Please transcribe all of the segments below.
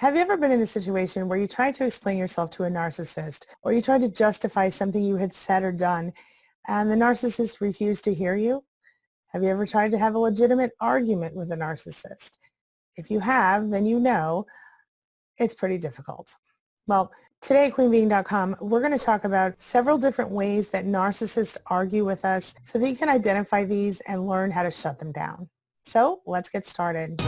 Have you ever been in a situation where you tried to explain yourself to a narcissist, or you tried to justify something you had said or done, and the narcissist refused to hear you? Have you ever tried to have a legitimate argument with a narcissist? If you have, then you know it's pretty difficult. Well, today at queenbeing.com, we're going to talk about several different ways that narcissists argue with us so that you can identify these and learn how to shut them down. So let's get started.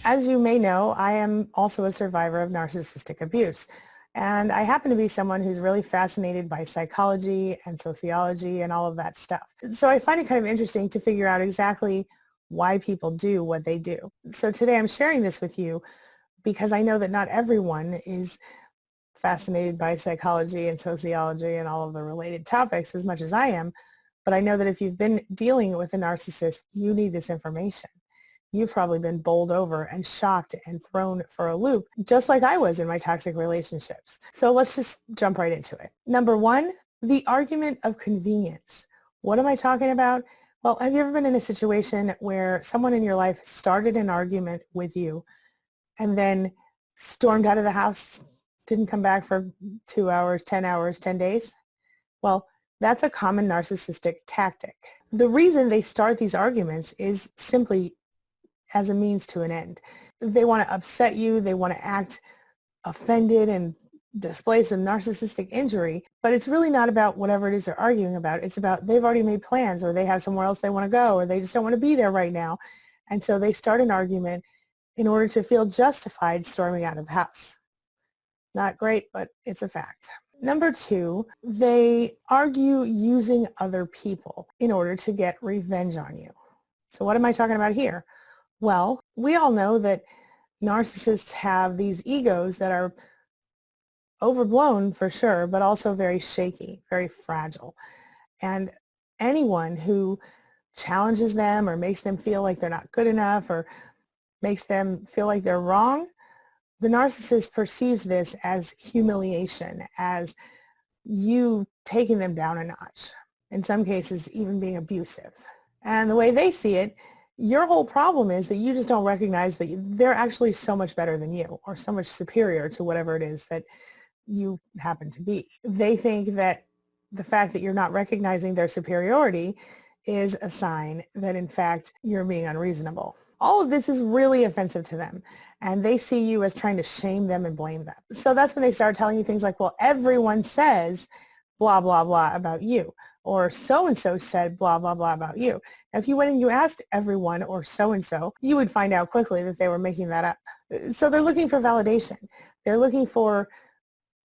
As you may know, I am also a survivor of narcissistic abuse. And I happen to be someone who's really fascinated by psychology and sociology and all of that stuff. So I find it kind of interesting to figure out exactly why people do what they do. So today I'm sharing this with you because I know that not everyone is fascinated by psychology and sociology and all of the related topics as much as I am. But I know that if you've been dealing with a narcissist, you need this information. You've probably been bowled over and shocked and thrown for a loop, just like I was in my toxic relationships. So let's just jump right into it. Number one, the argument of convenience. What am I talking about? Well, have you ever been in a situation where someone in your life started an argument with you and then stormed out of the house, didn't come back for 2 hours, 10 days? Well, that's a common narcissistic tactic. The reason they start these arguments is simply as a means to an end. They want to upset you. They want to act offended and display some narcissistic injury, but it's really not about whatever it is they're arguing about. It's about they've already made plans, or they have somewhere else they want to go, or they just don't want to be there right now. And so they start an argument in order to feel justified storming out of the house. Not great, but it's a fact. Number two, they argue using other people in order to get revenge on you. So what am I talking about here? Well, we all know that narcissists have these egos that are overblown for sure, but also very shaky, very fragile. And anyone who challenges them or makes them feel like they're not good enough or makes them feel like they're wrong, the narcissist perceives this as humiliation, as you taking them down a notch, in some cases even being abusive. And the way they see it, your whole problem is that you just don't recognize that they're actually so much better than you, or so much superior to whatever it is that you happen to be. They think that the fact that you're not recognizing their superiority is a sign that in fact you're being unreasonable. All of this is really offensive to them, and they see you as trying to shame them and blame them. So that's when they start telling you things like, well, everyone says blah, blah, blah about you, or so-and-so said blah, blah, blah about you. Now, if you went and you asked everyone or so-and-so, you would find out quickly that they were making that up. So they're looking for validation. They're looking for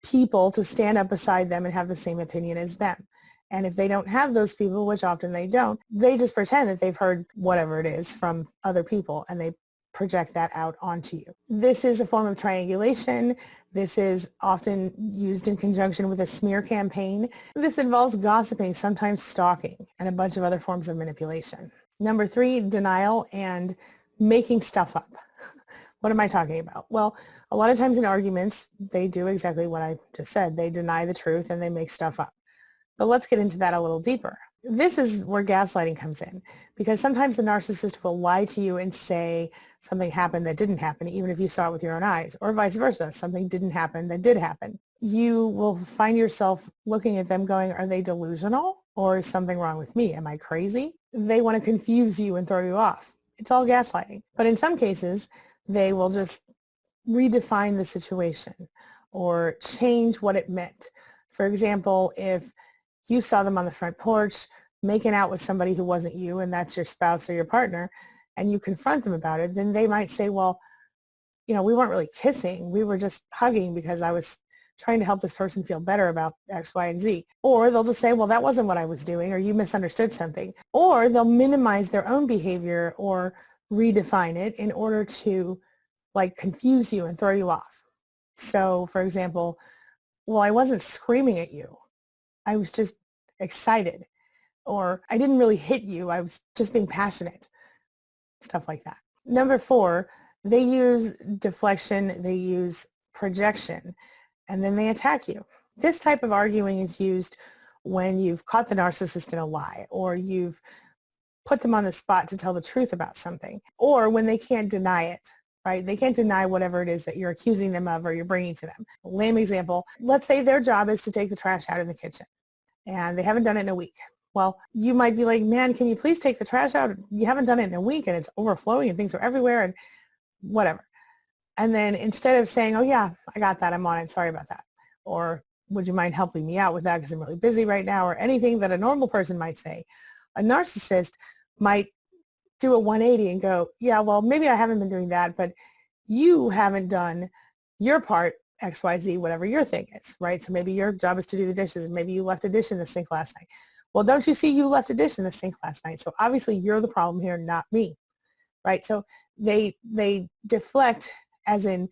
people to stand up beside them and have the same opinion as them. And if they don't have those people, which often they don't, they just pretend that they've heard whatever it is from other people and they project that out onto you. This is a form of triangulation. This is often used in conjunction with a smear campaign. This involves gossiping, sometimes stalking, and a bunch of other forms of manipulation. Number three, denial and making stuff up. What am I talking about? Well, a lot of times in arguments, they do exactly what I just said. They deny the truth and they make stuff up. But let's get into that a little deeper. This is where gaslighting comes in, because sometimes the narcissist will lie to you and say something happened that didn't happen, even if you saw it with your own eyes, or vice versa. Something didn't happen that did happen. You will find yourself looking at them going, are they delusional, or is something wrong with me? Am I crazy? They want to confuse you and throw you off. It's all gaslighting. But in some cases, they will just redefine the situation or change what it meant. For example, if you saw them on the front porch making out with somebody who wasn't you, and that's your spouse or your partner, and you confront them about it, then they might say, well, we weren't really kissing. We were just hugging because I was trying to help this person feel better about X, Y, and Z. Or they'll just say, well, that wasn't what I was doing, or you misunderstood something. Or they'll minimize their own behavior or redefine it in order to confuse you and throw you off. So, for example, well, I wasn't screaming at you. I was just excited. Or I didn't really hit you. I was just being passionate. Stuff like that. Number four, they use deflection, they use projection, and then they attack you. This type of arguing is used when you've caught the narcissist in a lie, or you've put them on the spot to tell the truth about something, or when they can't deny it, right? They can't deny whatever it is that you're accusing them of or you're bringing to them. Lame example, let's say their job is to take the trash out in the kitchen and they haven't done it in a week. Well, you might be like, man, can you please take the trash out? You haven't done it in a week and it's overflowing and things are everywhere and whatever. And then instead of saying, oh yeah, I got that, I'm on it, sorry about that. Or would you mind helping me out with that because I'm really busy right now, or anything that a normal person might say. A narcissist might do a 180 and go, yeah, well, maybe I haven't been doing that, but you haven't done your part, XYZ, whatever your thing is, right? So maybe your job is to do the dishes and maybe you left a dish in the sink last night. Well, don't you see you left a dish in the sink last night? So obviously you're the problem here, not me, right? So they deflect, as in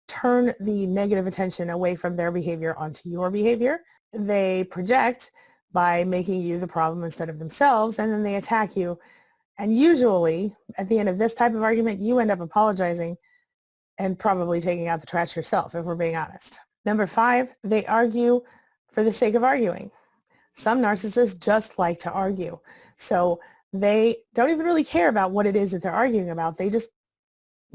turn the negative attention away from their behavior onto your behavior. They project by making you the problem instead of themselves, and then they attack you. And usually, at the end of this type of argument, you end up apologizing and probably taking out the trash yourself, if we're being honest. Number 5, they argue for the sake of arguing. Some narcissists just like to argue. So they don't even really care about what it is that they're arguing about. They just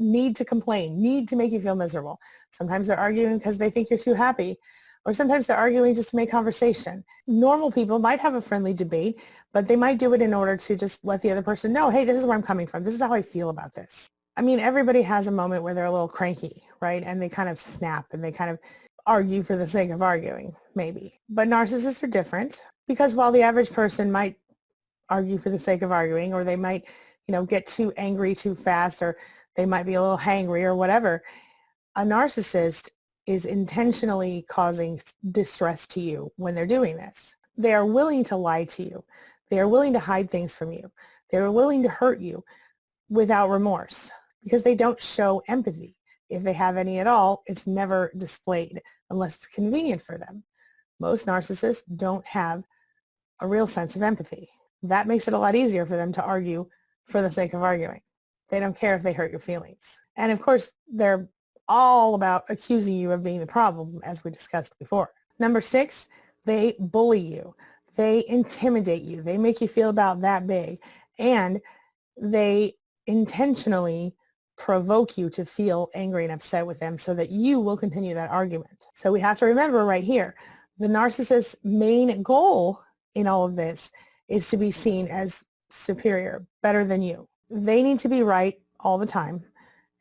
need to complain, need to make you feel miserable. Sometimes they're arguing because they think you're too happy, or sometimes they're arguing just to make conversation. Normal people might have a friendly debate, but they might do it in order to just let the other person know, hey, this is where I'm coming from. This is how I feel about this. I mean, everybody has a moment where they're a little cranky, right? And they kind of snap and they kind of argue for the sake of arguing, maybe. But narcissists are different, because while the average person might argue for the sake of arguing, or they might, get too angry too fast, or they might be a little hangry or whatever, a narcissist is intentionally causing distress to you when they're doing this. They are willing to lie to you. They are willing to hide things from you. They are willing to hurt you without remorse because they don't show empathy. If they have any at all, it's never displayed unless it's convenient for them. Most narcissists don't have a real sense of empathy. That makes it a lot easier for them to argue for the sake of arguing. They don't care if they hurt your feelings. And of course, they're all about accusing you of being the problem, as we discussed before. Number 6, they bully you. They intimidate you. They make you feel about that big. And they intentionally provoke you to feel angry and upset with them so that you will continue that argument. So we have to remember right here, the narcissist's main goal in all of this is to be seen as superior, better than you. They need to be right all the time,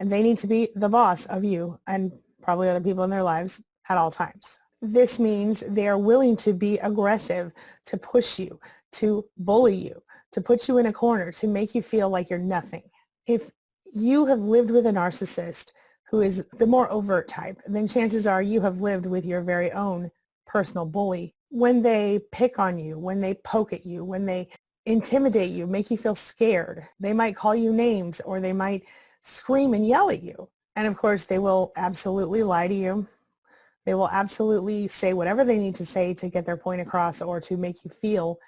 and they need to be the boss of you and probably other people in their lives at all times. This means they are willing to be aggressive, to push you, to bully you, to put you in a corner, to make you feel like you're nothing. If you have lived with a narcissist who is the more overt type, then chances are you have lived with your very own personal bully. When they pick on you, when they poke at you, when they intimidate you, make you feel scared, they might call you names, or they might scream and yell at you. And of course, they will absolutely lie to you. They will absolutely say whatever they need to say to get their point across or to make you feel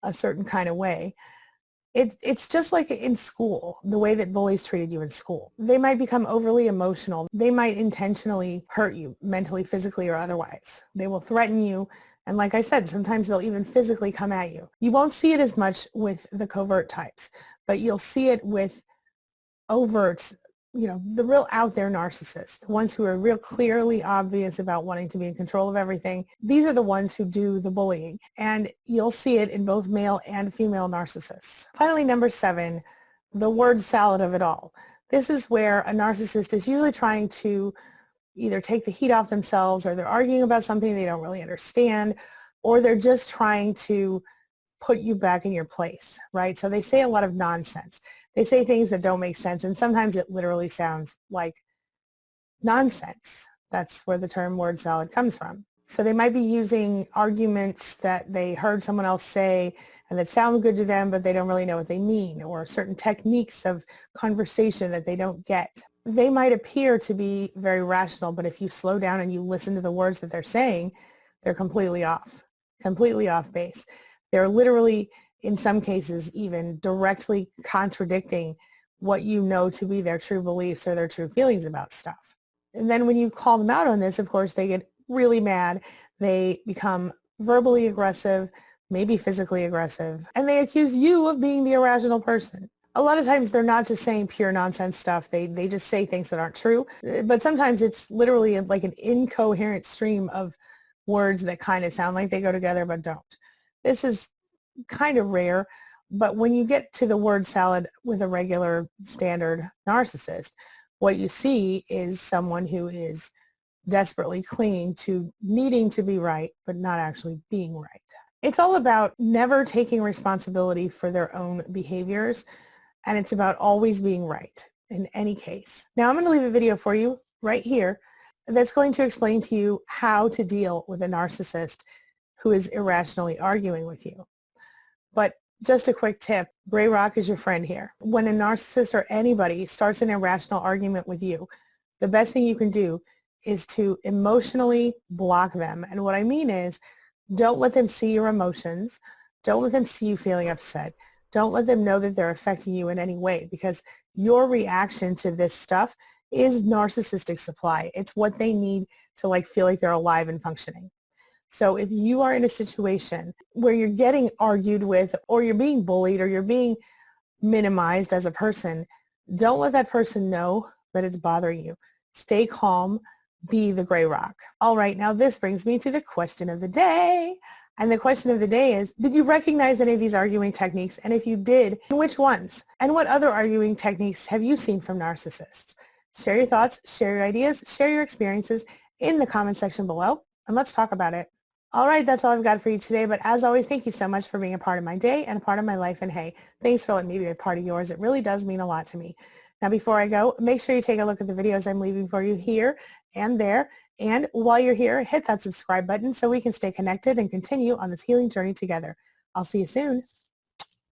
a certain kind of way. It's just like in school, the way that bullies treated you in school. They might become overly emotional. They might intentionally hurt you mentally, physically, or otherwise. They will threaten you. And like I said, sometimes they'll even physically come at you. You won't see it as much with the covert types, but you'll see it with overt, the real out there narcissists, the ones who are real clearly obvious about wanting to be in control of everything. These are the ones who do the bullying, and you'll see it in both male and female narcissists. Finally, number 7, the word salad of it all. This is where a narcissist is usually trying to either take the heat off themselves, or they're arguing about something they don't really understand, or they're just trying to put you back in your place, right? So they say a lot of nonsense. They say things that don't make sense, and sometimes it literally sounds like nonsense. That's where the term word salad comes from. So they might be using arguments that they heard someone else say and that sound good to them, but they don't really know what they mean, or certain techniques of conversation that they don't get. They might appear to be very rational, but if you slow down and you listen to the words that they're saying, they're completely off base. They're literally, in some cases, even directly contradicting what you know to be their true beliefs or their true feelings about stuff. And then when you call them out on this, of course, they get really mad. They become verbally aggressive. maybe physically aggressive, and they accuse you of being the irrational person. A lot of times they're not just saying pure nonsense stuff. They just say things that aren't true. But sometimes it's literally like an incoherent stream of words that kind of sound like they go together but don't. This is kind of rare, but when you get to the word salad with a regular standard narcissist, what you see is someone who is desperately clinging to needing to be right, but not actually being right. It's all about never taking responsibility for their own behaviors, and it's about always being right in any case. Now I'm going to leave a video for you right here that's going to explain to you how to deal with a narcissist who is irrationally arguing with you. But just a quick tip, gray rock is your friend here. When a narcissist or anybody starts an irrational argument with you, the best thing you can do is to emotionally block them. And what I mean is, don't let them see your emotions. Don't let them see you feeling upset. Don't let them know that they're affecting you in any way, because your reaction to this stuff is narcissistic supply. It's what they need to feel like they're alive and functioning. So if you are in a situation where you're getting argued with, or you're being bullied, or you're being minimized as a person, don't let that person know that it's bothering you. Stay calm. Be the gray rock. All right, now this brings me to the question of the day. And the question of the day is, did you recognize any of these arguing techniques? And if you did, which ones? And what other arguing techniques have you seen from narcissists? Share your thoughts, share your ideas, share your experiences in the comment section below, and let's talk about it. All right, that's all I've got for you today. But as always, thank you so much for being a part of my day and a part of my life. And hey, thanks for letting me be a part of yours. It really does mean a lot to me. Now, before I go, make sure you take a look at the videos I'm leaving for you here and there. And while you're here, hit that subscribe button so we can stay connected and continue on this healing journey together. I'll see you soon.